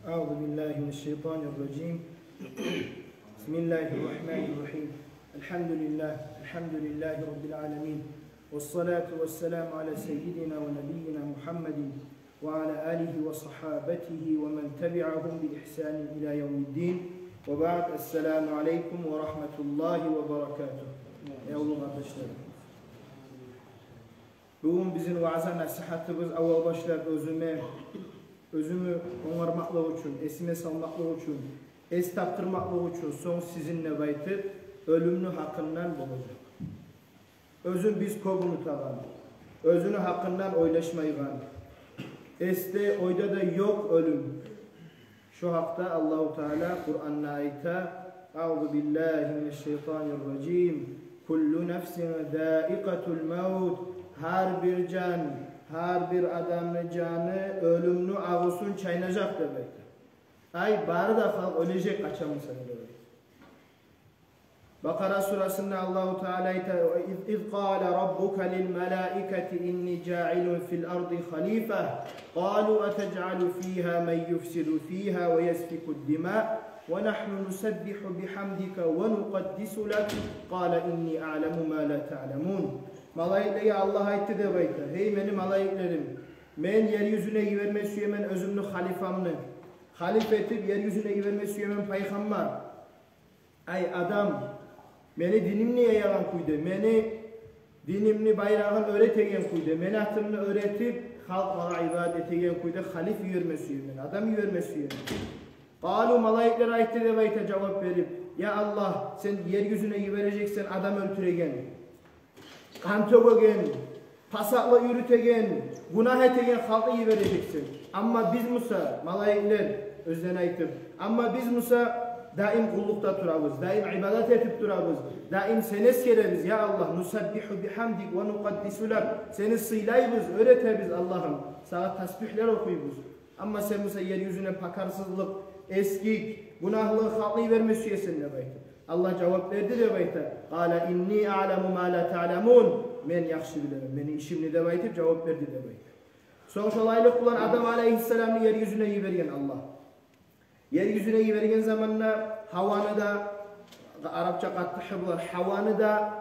أعوذ بالله من الشيطان الرجيم. بسم الله الرحمن الرحيم. الحمد لله رب العالمين. والصلاة والسلام على سيدنا ونبينا محمد وعلى آله وصحابته ومن تبعهم بإحسان إلى يوم الدين. وبعد السلام عليكم ورحمة الله وبركاته. Yavrum kardeşlerim. Bugün bizim vaaz'a nasihatımız avval başlar özümü onarmaklığı için, esime salmaklığı için, es taptırmaklığı için son sizinle baytı ölümlü hakkından bulacak. Özün biz kobunu talan, özünü hakkından oylaşmayıgan. Este oyda da yok ölüm. Şu hakta Allahu Teala Kur'an'la ayta Euzu billahi mineşşeytanirracim. Kullu nefsin dâikatul mevt. Her bir can, her bir adamın canı ölümlü ağusunu çaynayacak demektir. Ay bari da halk ölecek açamın sana demektir. Bakara surasında Allahu Teala İz qâle rabbuka lil melâiketi inni câilun fil ardı halîfe qâlu etec'alu fîhâ men yufsidu fîhâ ve yesfikud dimâ ve nahnu nusebbihu bihamdika ve nukaddisu lak qâle inni a'lemu mâ la ta'lemûn. Malaikleri Allah aytti de bayta. Hey benim malaiklerim, men yeryüzüne giverme süyemen özümlü halifamını, halifetip yeryüzüne giverme süyemen paygamber. Ay adam, beni dinimni yayan kuydu, beni dinimni bayrağın öğretegen kuydu, meni atımını öğretip halk bana ibadet egen kuydu, halif yiverme süyemen, adam yiverme süyemen. Qalu malaikler aytti de bayta cevap verip, ya Allah sen yeryüzüne givereceksen adam öldüregen. Kan tökegen, pasakla yürütegen, günah etegen halkı iyi vereceksin. Ama biz Musa, malaikler özden aytıp, ama biz Musa daim kullukta turabız, daim ibadet etip turabız, daim seni eskereriz ya Allah. Nusabbihu bihamdik ve nukaddisulak. Seni sıylayız, öğretebiz Allah'ım. Sana tasbihler okuyuz. Ama sen Musa yeryüzüne pakarsızlık, eskik, günahlı halkı vermesi üyesin ne baytı. Allah cevap verdi de bayta. Qala inni a'lemu ma la ta'lemun. Men yaxşı bilemem. Meni işimni de baytip cevap verdi de bayta. Sonuç olaylık bulan Adam aleyhisselam'ı yeryüzüne yivergen Allah. Yeryüzüne yivergen zamanla havanı da Arapça qattı bular. Havanı da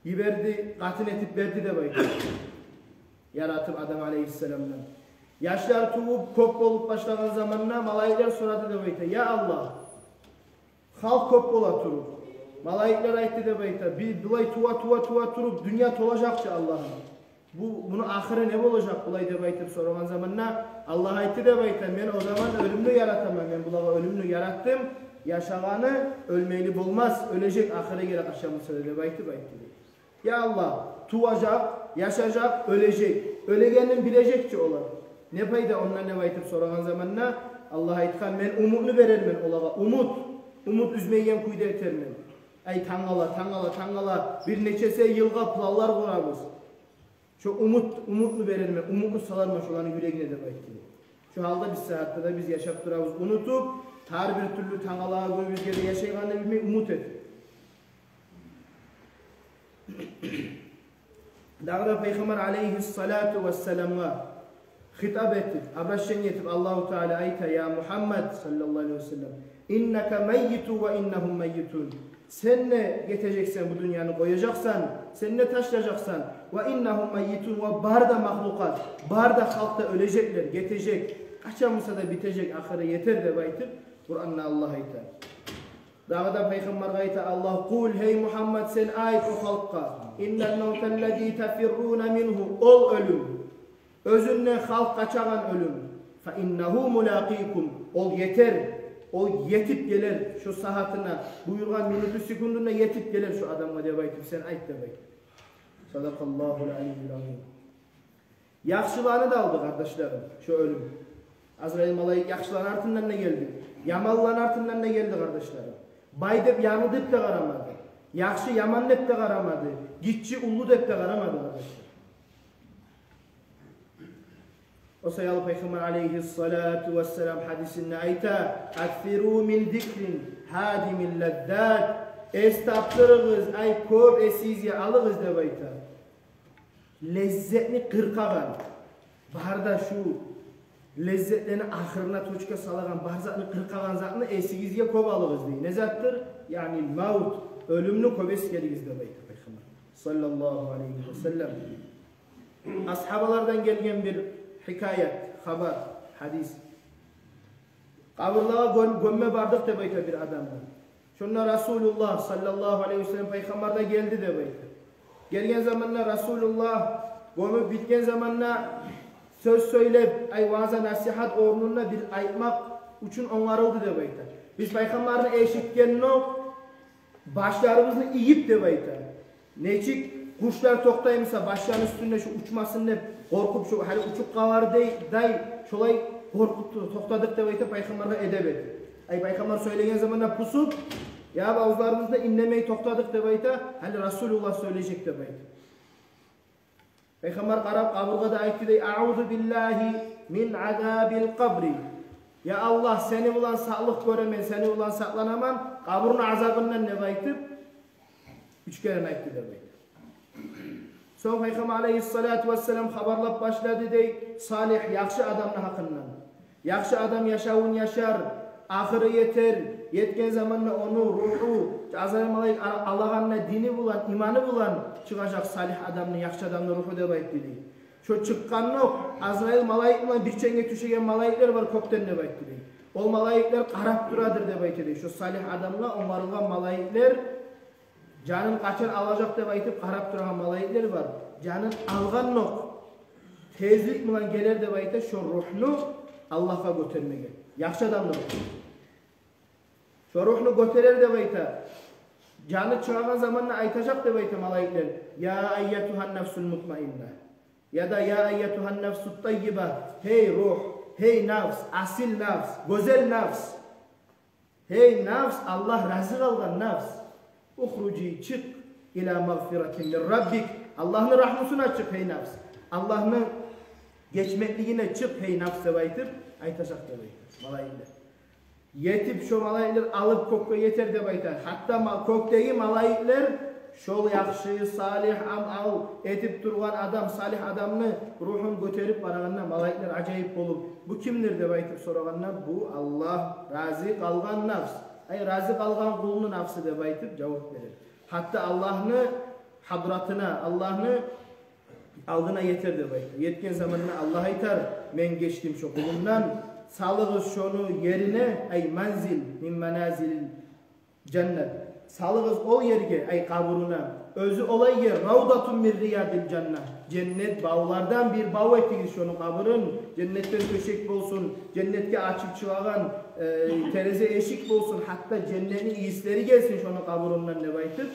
yiverdi, qatın etip verdi de bayta. Yaratıp Adam aleyhisselam'dan. Yaşlar tuğup kop olup başlanan zamanla malaikler soradı da bayta. Ya Allah. Halk köp bola turup, malaikler aytti de bayta, bir bulay tuva turup, dünya tolacakça Allah'ım. Bunu ahire ne olacak bulay de baytıp sorulan zamanla, Allah aytti de bayta, ben o zaman ölümlü yaratamam, ben bulağa ölümlü yarattım, yaşaganı ölmeyli bulmaz, ölecek ahire gerek aşamı söyle de baytı. Ya Allah, tuvacak, yaşayacak, ölecek, ölegenin bilecekçe olur. Ne payda ondan ne baytıp sorulan zamanla, Allah aytkan, ben umutlu vererim ben olağa, umut üzmeyen kuyda etermen. Ay tangala, bir neçese yılga planlar kurabız. Şu umutlu verirmen, umutlu salarma şulanın yüreğine de baytili. Şu halde biz saatte de biz yaşap durabız. Unutup, her bir türlü tangala gözgede yaşayganını bilmeyi umut et. Dağda Peygamber aleyhissalatu vesselam'a hitap ettik, abraşen yetip Allahu Teala ayta ya Muhammed sallallahu aleyhi ve sellem İnneke meyyitu ve innehum meyyitun. Sen ne geteceksen bu dünyanı koyacaksan, sen ne taşlayacaksan ve innehum meyyitun ve barda mahlukat, barda halkta ölecekler, getecek, kaçamısa da bitecek, ahire yeter de baytır. Kur'an'la Allah ayta. Dağda Peygamber ayta Allah kul hey Muhammed sen ayet o halka innel mevtellezî tefirrûne minhu ol ölüm. Özünle halk kaçagan ölüm. Fe innehu mulâkîkum ol yeter. O yetip gelir şu saatine, buyurgan minutu sekunduna yetip gelir şu adamla de baytip sen ayt de baytip. Sadakallahul aliyyul azim. Yaxşılarını da aldı kardeşlerim şu ölüm. Azrail malayık yaxşıların artından ne geldi? Yamalların artından ne geldi kardeşlerim? Baydep yanı dep de karamadı. Yaxşı yaman dep de karamadı. Gitçi ullu dep de karamadı kardeşler. O sayılı Peygamber aleyhissalatu vesselam hadisinde ayta akfiru min zikrin hadimil leddat estaptırığız ay köp esizye alığız de bayta lezzetini kırkagan barda şu lezzetlerini ahırına toçka salagan, barzatını kırkagan zatını esigizge köp alıgız deydi. Ne zattır? Yani maut, ölümlü köbes geligizde baytı Peygamber sallallahu aleyhi ve sellem. Ashabalardan gelgen bir hikayet, haber, hadis. Kabırlığa gömme bardık de baytı bir adamdan. Şunlar Resulullah sallallahu aleyhi ve sellem Peygamber de geldi de baytı. Gelgen zamanla Resulullah gömüp bitken zamanla söz söylep, ay vaza nasihat ornuna bir aytmak üçün onarıldı de baytı. Biz Peygamber'in eşitkenini başlarımızı iyip de baytı. Neçik kuşlar toktayımsa başlarının üstünde şu uçmasını korkup şu hani uçup kavar day şolay korkuttu toktadık de baytı Peygamber'e edebedi. Ay Peygamber söylegen zamanla pusup ya bazılarımızda inlemeyi toktadık de baytı hani Resulullah söyleyecek de baytı. Peygamber qarab kaburgada aytdı dey A'udhu billahi min azabil kabri. Ya Allah seni ulan sağlık göremen, seni ulan saklanaman, kaburun azabından ne baytıp? 3 kere aytdı de baytı. Son Peygamber aleyhissalatu vesselam habarlap başladı dey salih, yakşı adamın hakkından. Yakşı adam yaşavun yaşar, ahırı yeter, yetken zamanla onu, ruhu, Azrail malayık Allah'anla dini bulan, imanı bulan çıkacak salih adamın, yakşı adamın ruhu da bayt dedi. Şu çıkkanın o, Azrail malayıkla bir çenge düşegen malayıklar var kökten de bayt dedi. O malayıklar karap duradır da bayt dedi. Şu salih adamla onlarılgan malayıklar canın kaçan alacak da baytıp karap duran malayıklar var. Canın algan nok, tezlik milan gelir de baytı şu ruhunu Allah'a götürmeye. Yakşı adamlar. Şu ruhunu götürür de bayta. Canı çağıran zamanla aytacak da bayta malayikler. Ya ayyetuhan nefsul mutmainna. Ya da ya ayyetuhan nefsul tayyiba. Hey ruh, hey nefs, asil nefs, güzel nefs. Hey nefs, Allah razı kalgan nefs. Uhruci çık ila mağfiretin min Rabbik. Allah'ın rahmetine çık hey nefs. Allah'ın geçmekliğine çık hey nefs de baytır. Aytacak da bayta malayikler. Yetip şu malayikler alıp kokka yeter de baytar. Hatta koktaki malayikler şol yakşı, salih, al etip durgan adam, salih adamını ruhun götürüp baraganına malayikler acayip olup bu kimdir de baytip soraganına bu Allah razı kalgan nafs. Ay razı kalgan kulunun nafsı de baytip cevap verir. Hatta Allah'ın hadratına, Allah'ın aldığına yeter de baytır. Yetken zamanına Allah aytar men geçtim şu kulumdan. Salığız şonu yerine ay manzil min manazil cennet. Salığız o yerge ay kaburuna. Özü olay yer ravdatun min riyadil cennet. Cennet bağlardan bir bağ ettiğiniz şonu kaburun. Cennetten köşek bolsun. Cennetke açıp çıvagan tereze eşik bolsun. Hatta cennetin iyisleri gelsin şonu kaburundan ne baytır.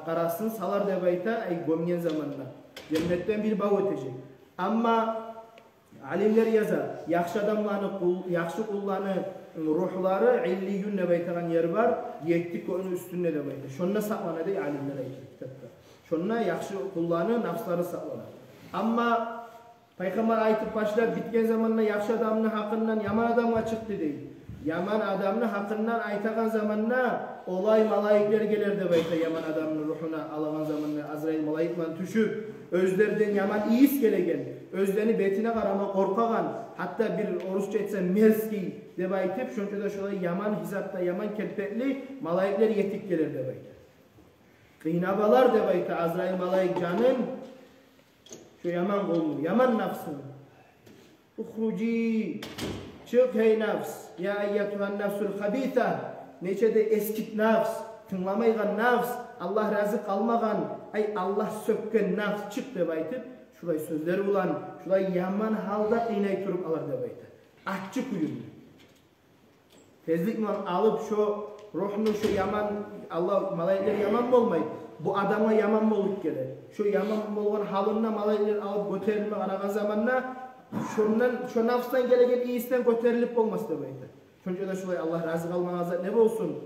Karasın salar de bayta ay gömgen zamanla. Cennetten bir bağ etecek. Ama alimler yazar, yakşı adamlarını, yakşı kullarını, ruhları illiyün ne baytagan yer var, yettik onun üstünde de baytar. Şunna saklana dey alimler aytır kitapta. Şunna yakşı kullarını, nafsları saklanar. Ama Peygamber aytıp başlar, bitken zamanla yakşı adamının hakkından yaman adamla çıktı değil. Yaman adamının hakkından aytagan zamanla olay malayikler gelir de baytar yaman adamının ruhuna alagan zamanla Azrail malayikman düşüp özlerden yaman iyis gelegen. Özlerini betine karama korkagan, hatta bir oruçça etse merski de baytip, şunca da şolay yaman hizapta, yaman kelpetli malayikler yetik gelir de baytip. Kıynabalar de baytip, Azrail malayik canın, şu yaman kolunu, yaman nafsını. Uhruci, çık hey nafs, ya eyyatuhan nafsul habita, neçede eskit nafs, tınlamaygan nafs, Allah razı kalmagan, ay Allah sökken nafs çık de baytip, şurayı sözleri ulan, şurayı yaman halda iğneyi turup alır da baytı. Aççı kuyun. Tezlik mi alıp şu ruhunu şu yaman, Allah malayikler yaman mı olmayı? Bu adama yaman mı olup gelir? Şu yaman mı olan halında malayikler alıp göterilme aragan zamanla şu nafstan gelegen iyisinden göterilip olması da baytı. Çünkü da şurayı Allah razı kalmanıza ne olsun?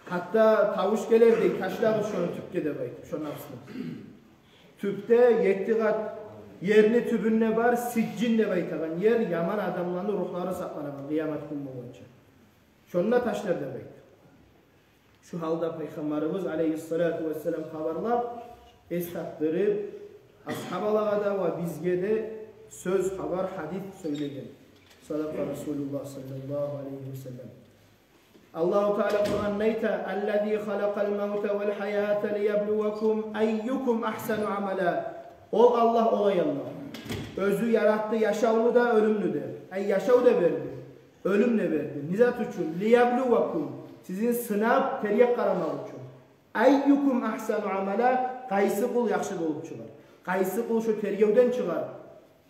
Hatta tavuş gelir değil, taşlar şunu tüpke de baytı, şu nafsına. Tüpte yetti kat yerini tübünne var, siccinle baytagan yer yaman adamlarının ruhları saklanagan kıyamet günü olunca. Şonuna taşlar da baytı. Şu halda Peygamberimiz aleyhissalatu vesselam haberlap, esnafları, ashabalara da ve bizge de söz, haber, hadis söylegen. Sadaka Resulullah sallallahu aleyhi ve sellem. Allahu Teala Kur'an'da "Ellezî halakal mevte vel hayâte liyebluvekum eyyukum ahsenu amela." O Allah olay Allah. Özü yarattı, yaşavını da ölümlü de. Yaşav da verdi. Ölüm de verdi. Nizat üçün liyebluvekum. Sizin sınav teriye qaramak üçün. Eyyukum ahsenu amela. Qaysı kul yaxşı bolup çıkar. Qaysı kul şu teriyevden çıkar.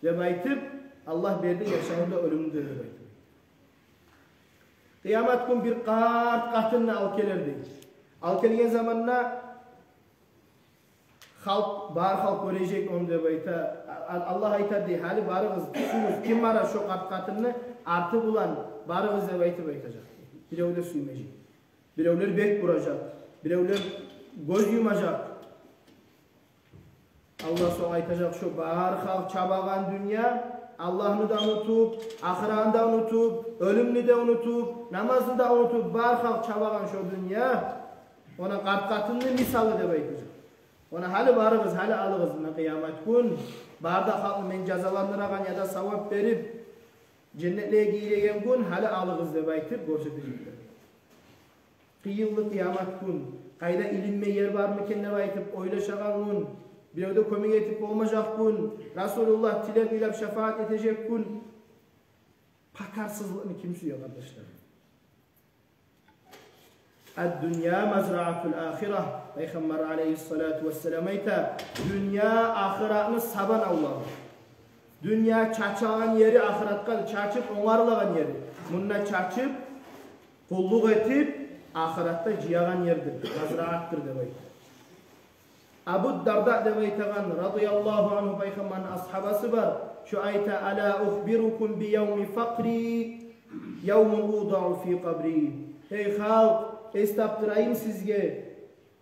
Deb aytıp Allah verdi, yaşavını da ölümlü de verdi. Kıyamet gün bir katını al kelerdi. Al kelgen zamanla bar halk görecek onu deb ayta. Allah aytadi, hali barıgız, suyuz, kim var şu katını artı bulan barıgız deb aytıp aytacak. Birevler suymayacak. Birevler bek vuracak. Birevler göz yumacak. Allah sonra aytacak şu bar halk çabagan dünya Allah'ını da unutup, ahiranı da unutup, ölümünü de unutup, namazını da unutup, barxaq çabagan şu dünya, ona katını misalı deb aytacak. Ona hali barıgız, hali alığız kıyamet gün, barda halkı men cazalandıragan ya da savap verip, cennetliğe giyilegen gün, hali alığız deb aytıp görsetecekler. Kıyıllı kıyamet gün, kayda ilinme yer var mı kendine aytıp, oylaşagan gün, bir evde kömek etip olmayacak gün, Resulullah tilep ilap şefaat edecek gün, pakarsızlığını kimse yok arkadaşlar. Dünya mazra'atul ahireh. Peygamber aleyhissalatu vesselam ayta, dünya ahiratını saban Allah'ı. Dünya çaçağın yeri ahiratkan, çaçıp onarlagan yeri. Bununla çaçıp, kulluk etip, ahiratta ciyagan yerdir. Mazra'attır demek. Abu Darda deb aytagan radıyallahu anhu peygamberin ashabası var. Şu ayta ala ukhbirukum bi yawmi faqri yawmun uda'u fi qabri. Hey halk, estaptırayım sizge.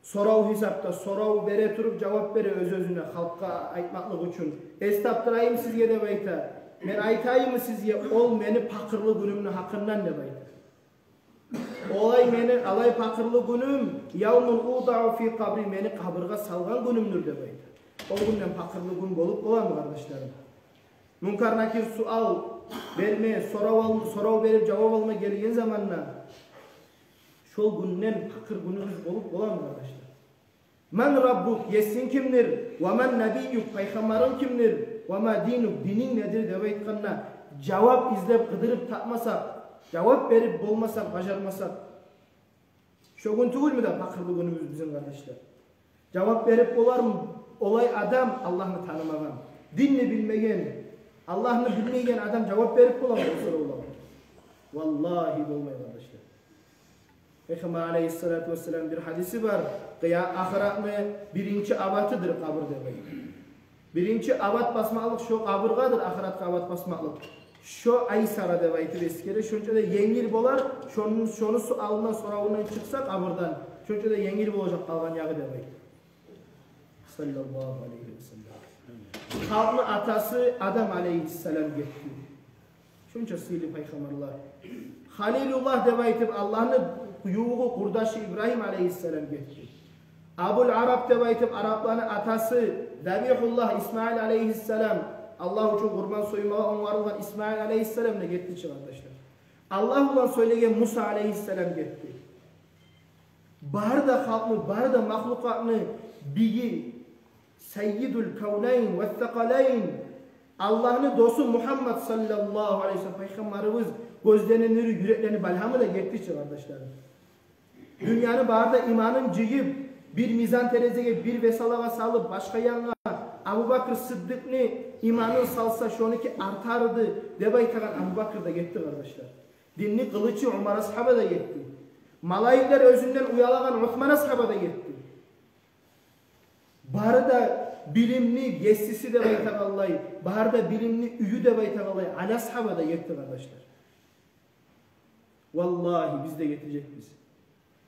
Sorav hesapta, sorav bere turup cevap bere öz-özüne halkka aytmaklık üçün. Estaptırayım sizge deb ayta. Men aytayım sizge, ol meni pakırlı günümün hakkından deb ayta. Olay meni alay pakırlı günüm yavmun uda'u fi kabri, meni kabırga salgan günümdür deb ayta. O günden pakırlı gün bolup bolar mı kardeşlerim? Munkar nakir sual verme, sorav verip cevap alma gelgen zamanla şol günden pakır günümüz bolup bolar mı kardeşler? Men rabbuk, yesin kimdir? Ve men nebiyyuk, peygamberin kimdir? Ve ma dinuk, dinin nedir deb aytkanna cevap izlep kıdırıp tapmasak, cevap verip bolmasak, bacarmasak, şu gün tügül mü de pakırlı günümüz bizim kardeşler? Cevap verip bolar mı? Olay adam Allah'ını tanımagan, dinini bilmegen, Allah'ını bilmegen adam cevap verip bolar mı? Vallahi bolmay kardeşler. Peygamber aleyhissalatu vesselam bir hadisi var. Ahiratın birinci abatıdır kabir demek. Birinci abat basmalık şu kabirgadır, ahiratga abat basmalık. Şu aysara deb aytып eskere, şonça da yengil bolar, şonu sualından sorawından çıksa kabirdan, şonça da yengil bolacak kalgan yağı deb aytып. Sallallahu aleyhi ve sellem. Kavmi atası Adam aleyhisselam gitti. Şonça sıylı peygamberler. Halilullah deb aytып Allah'ın kuyuğu kurdaşı İbrahim aleyhisselam gitti. Abul Arab deb aytып Arapların atası Zabihullah İsmail aleyhisselam, Allah için kurban soymağa onvarılgan İsmail aleyhisselam da gitti arkadaşlar. Allah ulan söylegen Musa aleyhisselam gitti. Barda halkını, barda mahlukatını bigi Seyyidul Kavneyn ve Thakaleyn, Allah'ın dostu Muhammed sallallahu aleyhi ve sellem peygamberimiz gözlerinin nuru, yüreklerini balhamı da gitti arkadaşlar. Dünyanın barda imanın cıyıp bir mizan terezeye bir vesalaga salıp başka yana Abu Bakr Sıddık'ını imanın salsa şoniki artardı deb aytagan Abu Bakr da gitti kardeşler. Dinni kılıcı Umar ashaba da gitti. Malayikler özünden uyalagan Osman ashaba da gitti. Barda bilimli yesisi deb aytaganlar, barda bilimli üyü deb aytaganlar Ali ashaba da gitti kardeşler. Vallahi biz de gidecekmiz.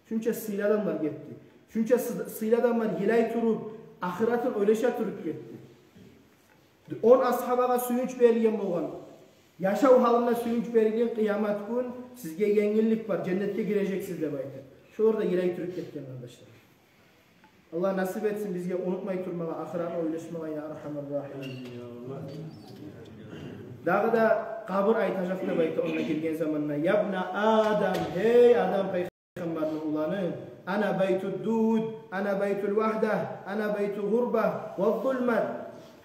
Çünkü sıyla adamlar gitti. Çünkü sıyla adamlar yelay turup ahiratın öleşe turup gitti. 10 ashabaga suyunç berilgen bolgan, yaşav halına suyunç berilgen kıyamet gün sizge yengillik var, cennetke gireceksiniz deb aytdı. Şu orada yelay turup ketken kardeşler. Allah nasip etsin bizge unutmay turmaga, ahiratı öleşmaga ya Erhamer Rahim. Dağı da kabır aytacak da bayta onunla girgen zamanına. Yabna Adam, hey Adam peygamberin ulanı. Ana beytud dud, ana beytul vahdah, ana beytul gurbah, ve zulmet.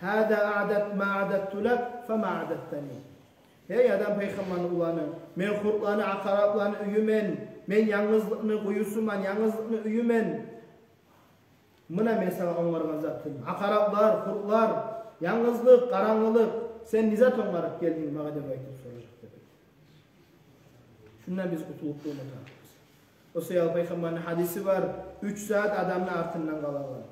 Hâdâ a'dat ma a'dattu lak, fe ma a'dattani. Hey Adam peygamberin ulanı. Men kurtlarını, akaraplarını üyümen. Men yalnızlığını kuyusuman, yalnızlığını üyümen. Mına men sana onlarga zattım. Akaraplar, kurtlar, yalnızlık, karanlık. Sen nizat onlarıp geldin mağa dep aytıp soracak dedi. Şundan biz kutulup bulmadık. O Seyyal Peygamber'in hadisi var. 3 saat adamın artından kalarlar.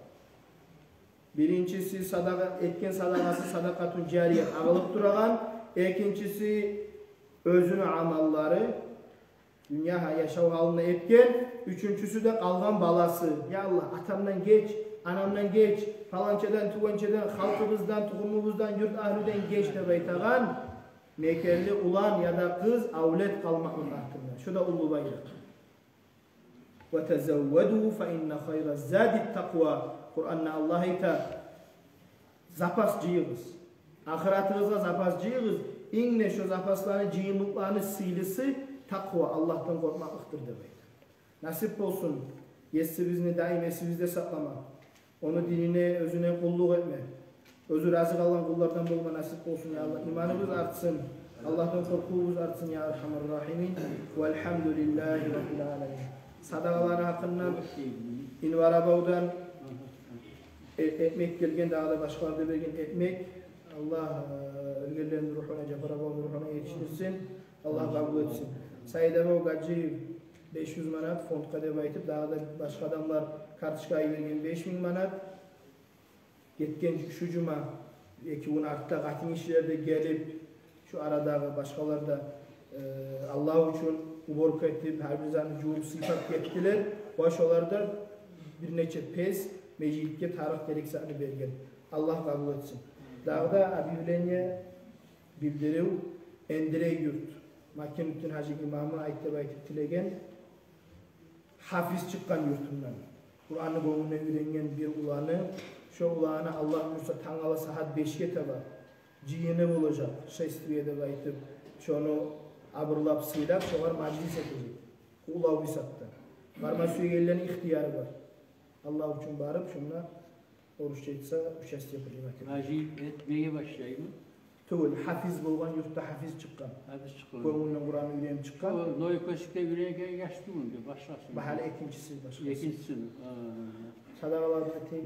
Birincisi sadaka etken sadakası sadakatun cariye ağılıp duragan. İkincisi özünü amalları dünya yaşav halına etken. Üçüncüsü de kalgan balası. Ya Allah atamdan geç, anamdan geç, falançadan, tuvançadan, halkımızdan, tuğumumuzdan, yurt ahlüden geç de baytagan. Mekerli ulan ya da kız avlet kalmakın artından. Şu da ulu bayrak. وَتَزَوَّدُوا فَاِنَّ خَيْرَ الزَّادِ التَّقْوَى Kur'an'da Allah ita zapascıyız. Ahiratınızda zapascıyız. İnne şu zapaslarını, cihimliklarını silisi takva Allah'tan korkmaklıktır demek. Nasip olsun. Yesi bizni daim esi bizde saklama. Onu dinine, özüne kulluk etme. Özü razı kalan kullardan bulma nasip olsun ya Allah. İmanımız artsın. Allah'tan korkumuz artsın ya Erhamerrahimin. Velhamdülillahi Rabbil alemin. Sadakaları hakkından İnvarabav'dan ekmek gelgen dağda başkalarda bergen ekmek Allah ölgelerin ruhuna, Cafarabav'ın ruhuna yetiştirsin. Allah kabul etsin. Sayıdabav gacı 500 manat fondka dep aytıp dağda başka adamlar kartışkayı bergen 5000 manat getken şu cuma ekibin artta katin işlerde gelip şu aradağı başkalar da Allah için uboruk etip her bir zanı juğup sıfat gettiler. Başolarda bir neçe pes mecitke tarih gereksani bergen. Allah kabul etsin. Dağda abiyüleniye bildiriv endire yurt. Makemuddin Hacı İmamı ayette baytıp tilegen hafiz çıkkan yurtundan. Kur'an'ı boğuna öğrengen bir ulanı şu ulanı Allah Musa tangala saat 5'ke tabar. Cihine olacak. Şestriyede baytıp şunu abırlap sıylap şoğar majlis edecek. Ulav bisatta. Barma süyegellerin ihtiyarı var. Allah için barıp şunla oruç etsa üşest yapacak. Majlis etmeye başlayayım mı? Tugul hafiz bolgan yurtta hafiz çıkkan. Hafiz çıkkan. Koyunla Kur'an'ı öğrenip çıkkan. O Noy Koşuk'ta yüreğe geçti mi? Başlasın. Bahane ikincisi başkası. İkincisini. Sadakalarına tek.